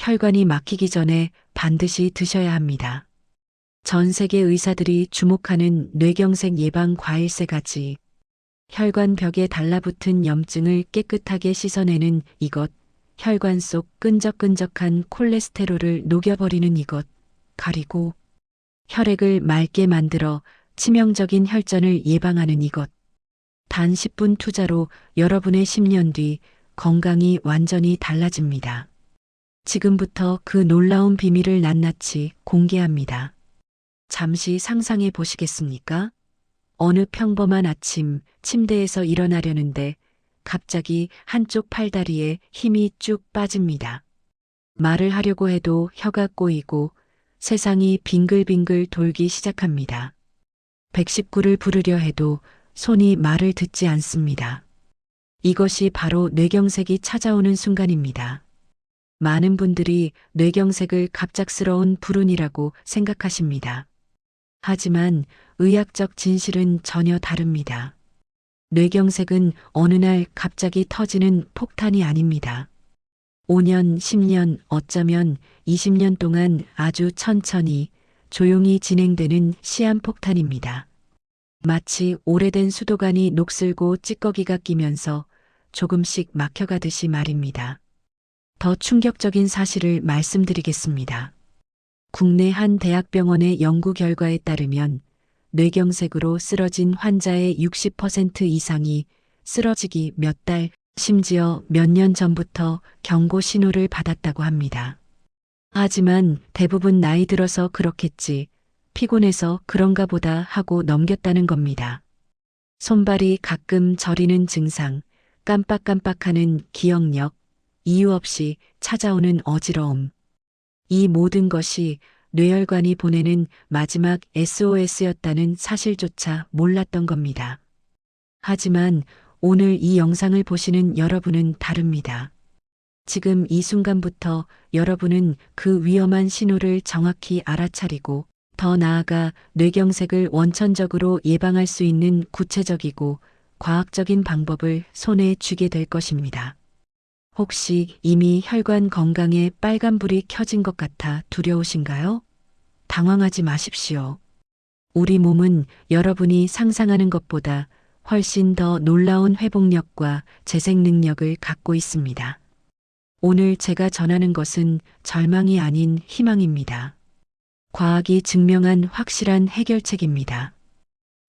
혈관이 막히기 전에 반드시 드셔야 합니다. 전 세계 의사들이 주목하는 뇌경색 예방 과일 3가지. 혈관 벽에 달라붙은 염증을 깨끗하게 씻어내는 이것. 혈관 속 끈적끈적한 콜레스테롤을 녹여버리는 이것. 그리고 혈액을 맑게 만들어 치명적인 혈전을 예방하는 이것. 단 10분 투자로 여러분의 10년 뒤 건강이 완전히 달라집니다. 지금부터 그 놀라운 비밀을 낱낱이 공개합니다. 잠시 상상해 보시겠습니까? 어느 평범한 아침 침대에서 일어나려는데 갑자기 한쪽 팔다리에 힘이 쭉 빠집니다. 말을 하려고 해도 혀가 꼬이고 세상이 빙글빙글 돌기 시작합니다. 119를 부르려 해도 손이 말을 듣지 않습니다. 이것이 바로 뇌경색이 찾아오는 순간입니다. 많은 분들이 뇌경색을 갑작스러운 불운이라고 생각하십니다. 하지만 의학적 진실은 전혀 다릅니다. 뇌경색은 어느 날 갑자기 터지는 폭탄이 아닙니다. 5년, 10년, 어쩌면 20년 동안 아주 천천히 조용히 진행되는 시한폭탄입니다. 마치 오래된 수도관이 녹슬고 찌꺼기가 끼면서 조금씩 막혀가듯이 말입니다. 더 충격적인 사실을 말씀드리겠습니다. 국내 한 대학병원의 연구 결과에 따르면 뇌경색으로 쓰러진 환자의 60% 이상이 쓰러지기 몇 달, 심지어 몇 년 전부터 경고 신호를 받았다고 합니다. 하지만 대부분 나이 들어서 그렇겠지, 피곤해서 그런가 보다 하고 넘겼다는 겁니다. 손발이 가끔 저리는 증상, 깜빡깜빡하는 기억력, 이유 없이 찾아오는 어지러움. 이 모든 것이 뇌혈관이 보내는 마지막 SOS였다는 사실조차 몰랐던 겁니다. 하지만 오늘 이 영상을 보시는 여러분은 다릅니다. 지금 이 순간부터 여러분은 그 위험한 신호를 정확히 알아차리고 더 나아가 뇌경색을 원천적으로 예방할 수 있는 구체적이고 과학적인 방법을 손에 쥐게 될 것입니다. 혹시 이미 혈관 건강에 빨간불이 켜진 것 같아 두려우신가요? 당황하지 마십시오. 우리 몸은 여러분이 상상하는 것보다 훨씬 더 놀라운 회복력과 재생 능력을 갖고 있습니다. 오늘 제가 전하는 것은 절망이 아닌 희망입니다. 과학이 증명한 확실한 해결책입니다.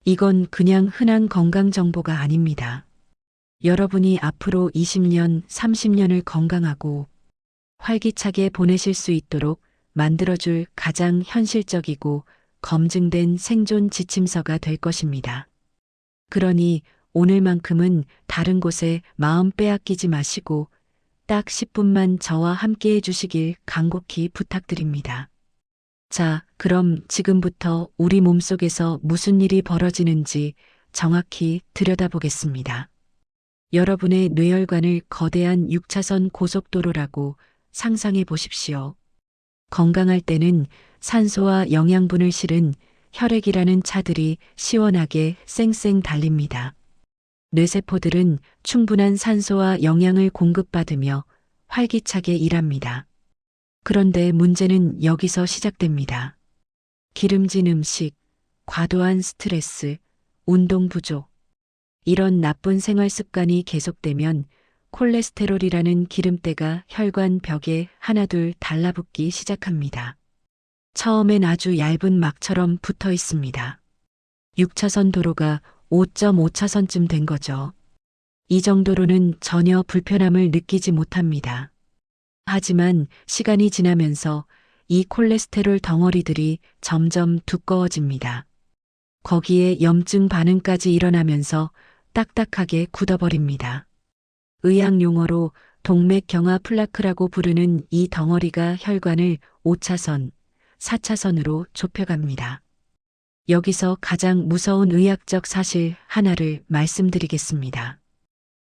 이건 그냥 흔한 건강 정보가 아닙니다. 여러분이 앞으로 20년, 30년을 건강하고 활기차게 보내실 수 있도록 만들어줄 가장 현실적이고 검증된 생존 지침서가 될 것입니다. 그러니 오늘만큼은 다른 곳에 마음 빼앗기지 마시고 딱 10분만 저와 함께 해주시길 간곡히 부탁드립니다. 자, 그럼 지금부터 우리 몸속에서 무슨 일이 벌어지는지 정확히 들여다보겠습니다. 여러분의 뇌혈관을 거대한 6차선 고속도로라고 상상해 보십시오. 건강할 때는 산소와 영양분을 실은 혈액이라는 차들이 시원하게 쌩쌩 달립니다. 뇌세포들은 충분한 산소와 영양을 공급받으며 활기차게 일합니다. 그런데 문제는 여기서 시작됩니다. 기름진 음식, 과도한 스트레스, 운동 부족. 이런 나쁜 생활 습관이 계속되면 콜레스테롤이라는 기름때가 혈관 벽에 하나둘 달라붙기 시작합니다. 처음엔 아주 얇은 막처럼 붙어 있습니다. 6차선 도로가 5.5차선쯤 된 거죠. 이 정도로는 전혀 불편함을 느끼지 못합니다. 하지만 시간이 지나면서 이 콜레스테롤 덩어리들이 점점 두꺼워집니다. 거기에 염증 반응까지 일어나면서 딱딱하게 굳어버립니다. 의학 용어로 동맥경화 플라크라고 부르는 이 덩어리가 혈관을 5차선, 4차선으로 좁혀갑니다. 여기서 가장 무서운 의학적 사실 하나를 말씀드리겠습니다.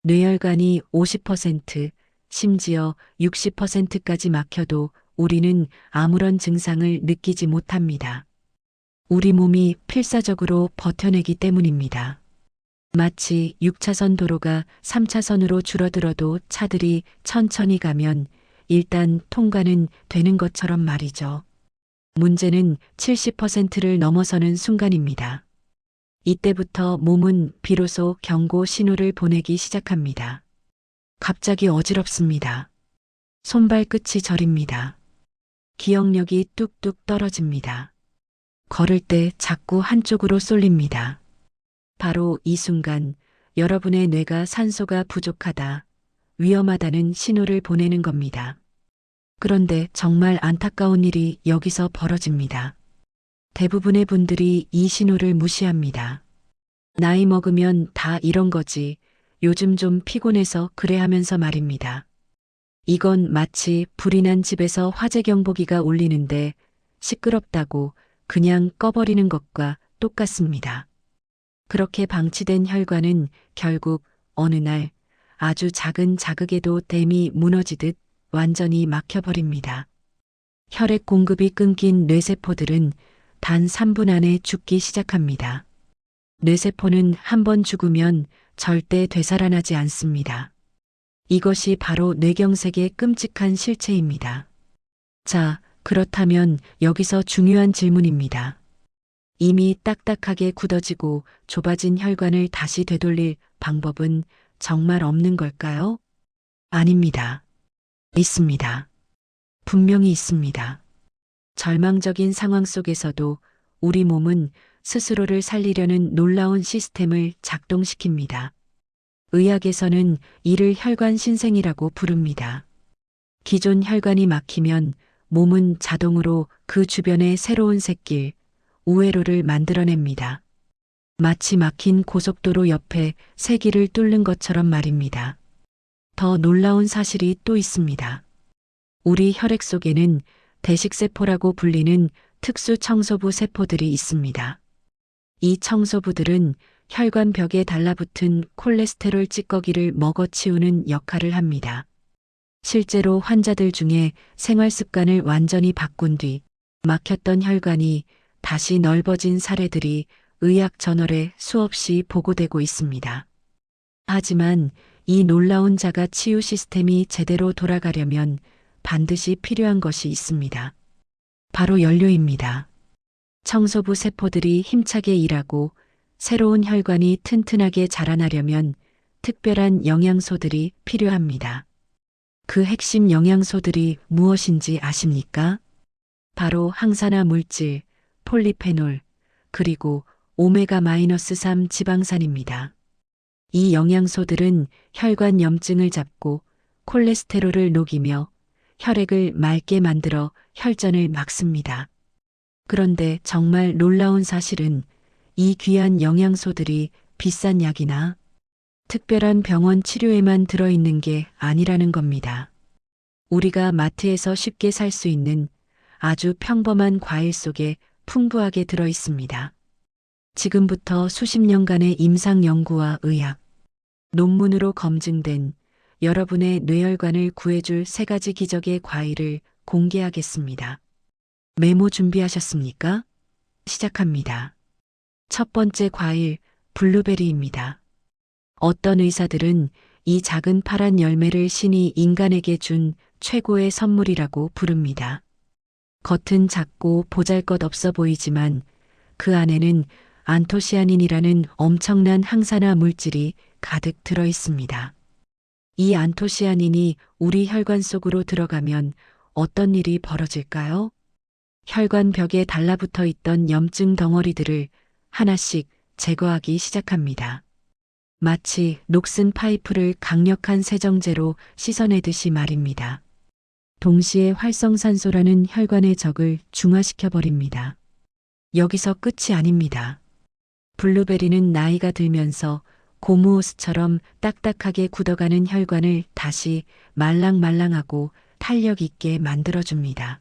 뇌혈관이 50%, 심지어 60%까지 막혀도 우리는 아무런 증상을 느끼지 못합니다. 우리 몸이 필사적으로 버텨내기 때문입니다. 마치 6차선 도로가 3차선으로 줄어들어도 차들이 천천히 가면 일단 통과는 되는 것처럼 말이죠. 문제는 70%를 넘어서는 순간입니다. 이때부터 몸은 비로소 경고 신호를 보내기 시작합니다. 갑자기 어지럽습니다. 손발 끝이 저립니다. 기억력이 뚝뚝 떨어집니다. 걸을 때 자꾸 한쪽으로 쏠립니다. 바로 이 순간 여러분의 뇌가 산소가 부족하다, 위험하다는 신호를 보내는 겁니다. 그런데 정말 안타까운 일이 여기서 벌어집니다. 대부분의 분들이 이 신호를 무시합니다. 나이 먹으면 다 이런 거지. 요즘 좀 피곤해서 그래 하면서 말입니다. 이건 마치 불이 난 집에서 화재 경보기가 울리는데 시끄럽다고 그냥 꺼버리는 것과 똑같습니다. 그렇게 방치된 혈관은 결국 어느 날 아주 작은 자극에도 댐이 무너지듯 완전히 막혀버립니다. 혈액 공급이 끊긴 뇌세포들은 단 3분 안에 죽기 시작합니다. 뇌세포는 한번 죽으면 절대 되살아나지 않습니다. 이것이 바로 뇌경색의 끔찍한 실체입니다. 자, 그렇다면 여기서 중요한 질문입니다. 이미 딱딱하게 굳어지고 좁아진 혈관을 다시 되돌릴 방법은 정말 없는 걸까요? 아닙니다. 있습니다. 분명히 있습니다. 절망적인 상황 속에서도 우리 몸은 스스로를 살리려는 놀라운 시스템을 작동시킵니다. 의학에서는 이를 혈관 신생이라고 부릅니다. 기존 혈관이 막히면 몸은 자동으로 그 주변에 새로운 샛길, 우회로를 만들어냅니다. 마치 막힌 고속도로 옆에 새 길을 뚫는 것처럼 말입니다. 더 놀라운 사실이 또 있습니다. 우리 혈액 속에는 대식세포라고 불리는 특수 청소부 세포들이 있습니다. 이 청소부들은 혈관 벽에 달라붙은 콜레스테롤 찌꺼기를 먹어치우는 역할을 합니다. 실제로 환자들 중에 생활 습관을 완전히 바꾼 뒤 막혔던 혈관이 다시 넓어진 사례들이 의학 저널에 수없이 보고되고 있습니다. 하지만 이 놀라운 자가 치유 시스템이 제대로 돌아가려면 반드시 필요한 것이 있습니다. 바로 연료입니다. 청소부 세포들이 힘차게 일하고 새로운 혈관이 튼튼하게 자라나려면 특별한 영양소들이 필요합니다. 그 핵심 영양소들이 무엇인지 아십니까? 바로 항산화 물질, 폴리페놀, 그리고 오메가-3 지방산입니다. 이 영양소들은 혈관 염증을 잡고 콜레스테롤을 녹이며 혈액을 맑게 만들어 혈전을 막습니다. 그런데 정말 놀라운 사실은 이 귀한 영양소들이 비싼 약이나 특별한 병원 치료에만 들어있는 게 아니라는 겁니다. 우리가 마트에서 쉽게 살 수 있는 아주 평범한 과일 속에 풍부하게 들어있습니다. 지금부터 수십 년간의 임상 연구와 의학, 논문으로 검증된 여러분의 뇌혈관을 구해줄 3가지 기적의 과일을 공개하겠습니다. 메모 준비하셨습니까? 시작합니다. 첫 번째 과일, 블루베리입니다. 어떤 의사들은 이 작은 파란 열매를 신이 인간에게 준 최고의 선물이라고 부릅니다. 겉은 작고 보잘것없어 보이지만 그 안에는 안토시아닌이라는 엄청난 항산화 물질이 가득 들어 있습니다. 이 안토시아닌이 우리 혈관 속으로 들어가면 어떤 일이 벌어질까요? 혈관 벽에 달라붙어 있던 염증 덩어리들을 하나씩 제거하기 시작합니다. 마치 녹슨 파이프를 강력한 세정제로 씻어내듯이 말입니다. 동시에 활성산소라는 혈관의 적을 중화시켜버립니다. 여기서 끝이 아닙니다. 블루베리는 나이가 들면서 고무호스처럼 딱딱하게 굳어가는 혈관을 다시 말랑말랑하고 탄력 있게 만들어줍니다.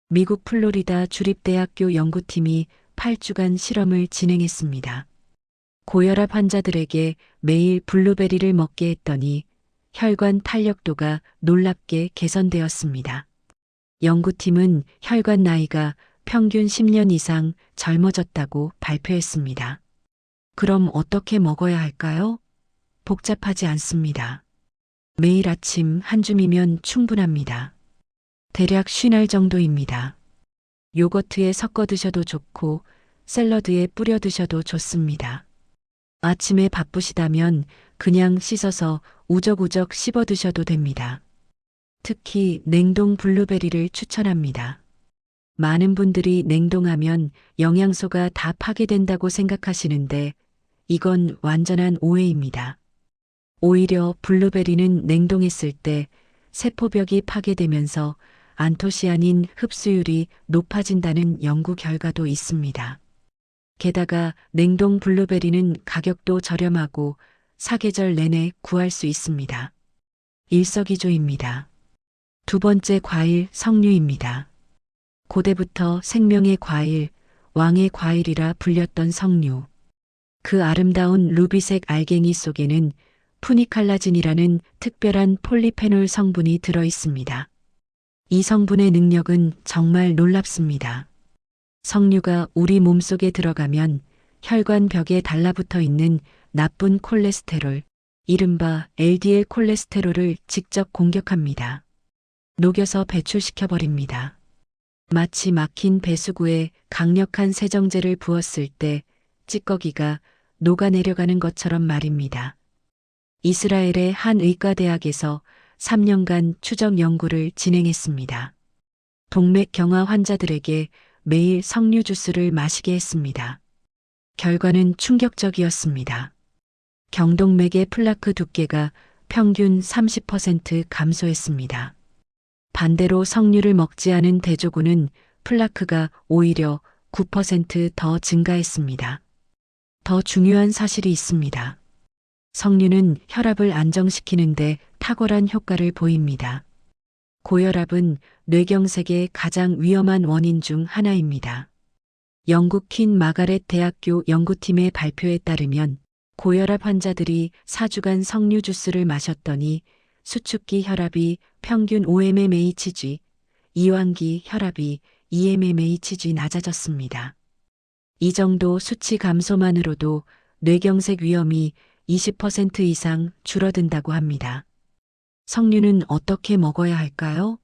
미국 플로리다 주립대학교 연구팀이 8주간 실험을 진행했습니다. 고혈압 환자들에게 매일 블루베리를 먹게 했더니 혈관 탄력도가 놀랍게 개선되었습니다. 연구팀은 혈관 나이가 평균 10년 이상 젊어졌다고 발표했습니다. 그럼 어떻게 먹어야 할까요? 복잡하지 않습니다. 매일 아침 한 줌이면 충분합니다. 대략 50알 정도입니다. 요거트에 섞어 드셔도 좋고 샐러드에 뿌려 드셔도 좋습니다. 아침에 바쁘시다면 그냥 씻어서 우적우적 씹어 드셔도 됩니다. 특히 냉동 블루베리를 추천합니다. 많은 분들이 냉동하면 영양소가 다 파괴된다고 생각하시는데 이건 완전한 오해입니다. 오히려 블루베리는 냉동했을 때 세포벽이 파괴되면서 안토시아닌 흡수율이 높아진다는 연구 결과도 있습니다. 게다가 냉동 블루베리는 가격도 저렴하고 사계절 내내 구할 수 있습니다. 일석이조입니다. 두 번째 과일 석류입니다. 고대부터 생명의 과일, 왕의 과일이라 불렸던 석류. 그 아름다운 루비색 알갱이 속에는 푸니칼라진이라는 특별한 폴리페놀 성분이 들어 있습니다. 이 성분의 능력은 정말 놀랍습니다. 석류가 우리 몸속에 들어가면 혈관 벽에 달라붙어 있는 나쁜 콜레스테롤, 이른바 LDL 콜레스테롤을 직접 공격합니다. 녹여서 배출시켜 버립니다. 마치 막힌 배수구에 강력한 세정제를 부었을 때 찌꺼기가 녹아내려가는 것처럼 말입니다. 이스라엘의 한 의과대학에서 3년간 추적 연구를 진행했습니다. 동맥경화 환자들에게 매일 석류 주스를 마시게 했습니다. 결과는 충격적이었습니다. 경동맥의 플라크 두께가 평균 30% 감소했습니다. 반대로 석류를 먹지 않은 대조군은 플라크가 오히려 9% 증가했습니다. 더 중요한 사실이 있습니다. 석류는 혈압을 안정시키는데 탁월한 효과를 보입니다. 고혈압은 뇌경색의 가장 위험한 원인 중 하나입니다. 영국 퀸 마가렛 대학교 연구팀의 발표에 따르면 고혈압 환자들이 4주간 석류 주스를 마셨더니 수축기 혈압이 평균 5mmHg, 이완기 혈압이 2mmHg 낮아졌습니다. 이 정도 수치 감소만으로도 뇌경색 위험이 20% 이상 줄어든다고 합니다. 석류는 어떻게 먹어야 할까요?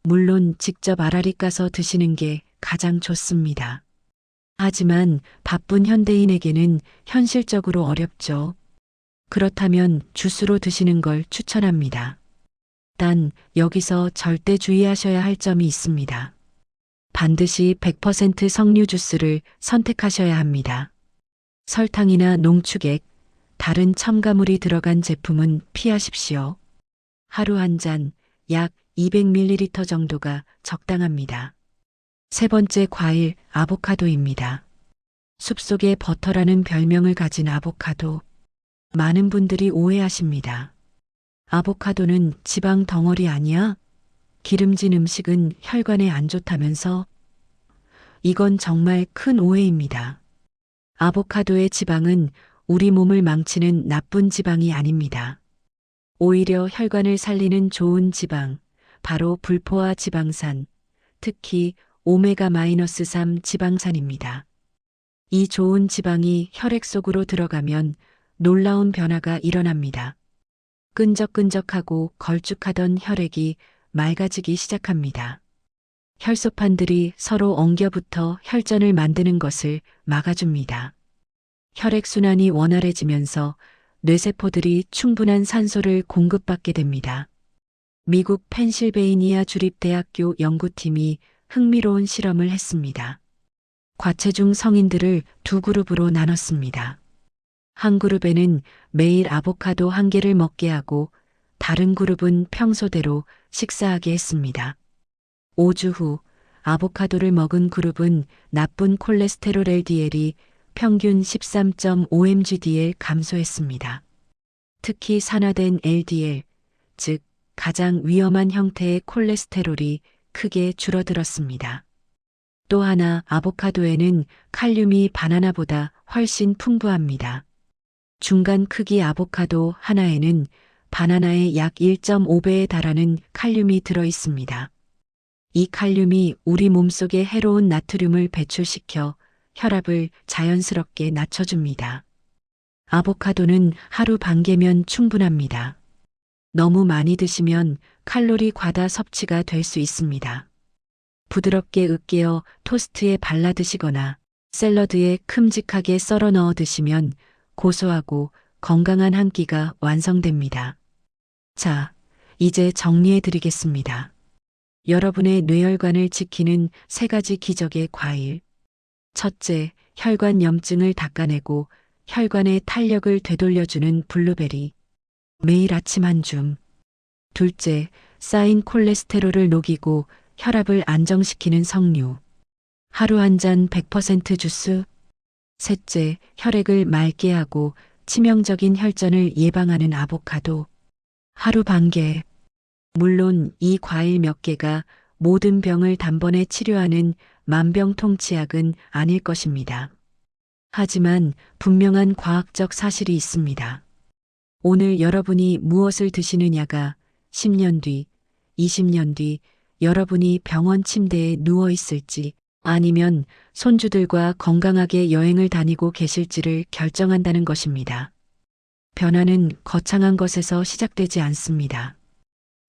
물론 직접 알알이 까서 드시는 게 가장 좋습니다. 하지만 바쁜 현대인에게는 현실적으로 어렵죠. 그렇다면 주스로 드시는 걸 추천합니다. 단 여기서 절대 주의하셔야 할 점이 있습니다. 반드시 100% 석류 주스를 선택하셔야 합니다. 설탕이나 농축액, 다른 첨가물이 들어간 제품은 피하십시오. 하루 한 잔, 약 200ml 정도가 적당합니다. 세 번째 과일, 아보카도입니다. 숲속의 버터라는 별명을 가진 아보카도. 많은 분들이 오해하십니다. 아보카도는 지방 덩어리 아니야? 기름진 음식은 혈관에 안 좋다면서? 이건 정말 큰 오해입니다. 아보카도의 지방은 우리 몸을 망치는 나쁜 지방이 아닙니다. 오히려 혈관을 살리는 좋은 지방, 바로 불포화 지방산, 특히 오메가-3 지방산입니다. 이 좋은 지방이 혈액 속으로 들어가면 놀라운 변화가 일어납니다. 끈적끈적하고 걸쭉하던 혈액이 맑아지기 시작합니다. 혈소판들이 서로 엉겨붙어 혈전을 만드는 것을 막아줍니다. 혈액순환이 원활해지면서 뇌세포들이 충분한 산소를 공급받게 됩니다. 미국 펜실베이니아 주립대학교 연구팀이 흥미로운 실험을 했습니다. 과체중 성인들을 두 그룹으로 나눴습니다. 한 그룹에는 매일 아보카도 1개를 먹게 하고 다른 그룹은 평소대로 식사하게 했습니다. 5주 후 아보카도를 먹은 그룹은 나쁜 콜레스테롤 LDL이 평균 13.5mg/dl 감소했습니다. 특히 산화된 LDL, 즉 가장 위험한 형태의 콜레스테롤이 크게 줄어들었습니다. 또 하나 아보카도에는 칼륨이 바나나보다 훨씬 풍부합니다. 중간 크기 아보카도 하나에는 바나나의 약 1.5배에 달하는 칼륨이 들어 있습니다. 이 칼륨이 우리 몸속에 해로운 나트륨을 배출시켜 혈압을 자연스럽게 낮춰줍니다. 아보카도는 하루 반 개면 충분합니다. 너무 많이 드시면 칼로리 과다 섭취가 될 수 있습니다. 부드럽게 으깨어 토스트에 발라 드시거나 샐러드에 큼직하게 썰어 넣어 드시면 고소하고 건강한 한 끼가 완성됩니다. 자, 이제 정리해 드리겠습니다. 여러분의 뇌혈관을 지키는 3가지 기적의 과일. 첫째, 혈관 염증을 닦아내고 혈관의 탄력을 되돌려주는 블루베리. 매일 아침 한 줌. 둘째, 쌓인 콜레스테롤을 녹이고 혈압을 안정시키는 석류. 하루 한 잔 100% 주스. 셋째, 혈액을 맑게 하고 치명적인 혈전을 예방하는 아보카도. 하루 반 개. 물론 이 과일 몇 개가 모든 병을 단번에 치료하는 만병통치약은 아닐 것입니다. 하지만 분명한 과학적 사실이 있습니다. 오늘 여러분이 무엇을 드시느냐가 10년 뒤, 20년 뒤 여러분이 병원 침대에 누워 있을지 아니면 손주들과 건강하게 여행을 다니고 계실지를 결정한다는 것입니다. 변화는 거창한 것에서 시작되지 않습니다.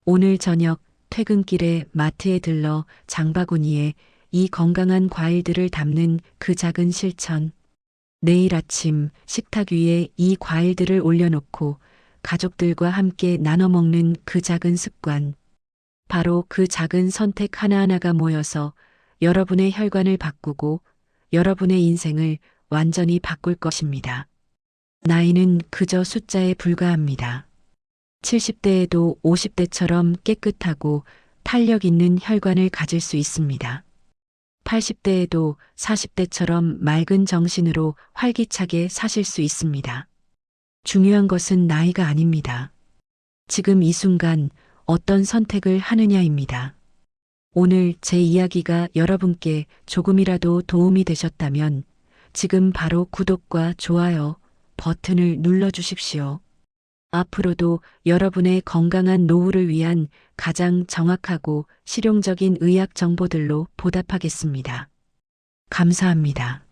오늘 저녁 퇴근길에 마트에 들러 장바구니에 이 건강한 과일들을 담는 그 작은 실천. 내일 아침 식탁 위에 이 과일들을 올려놓고 가족들과 함께 나눠 먹는 그 작은 습관. 바로 그 작은 선택 하나하나가 모여서 여러분의 혈관을 바꾸고 여러분의 인생을 완전히 바꿀 것입니다. 나이는 그저 숫자에 불과합니다. 70대에도 50대처럼 깨끗하고 탄력 있는 혈관을 가질 수 있습니다. 80대에도 40대처럼 맑은 정신으로 활기차게 사실 수 있습니다. 중요한 것은 나이가 아닙니다. 지금 이 순간 어떤 선택을 하느냐입니다. 오늘 제 이야기가 여러분께 조금이라도 도움이 되셨다면 지금 바로 구독과 좋아요 버튼을 눌러주십시오. 앞으로도 여러분의 건강한 노후를 위한 가장 정확하고 실용적인 의학 정보들로 보답하겠습니다. 감사합니다.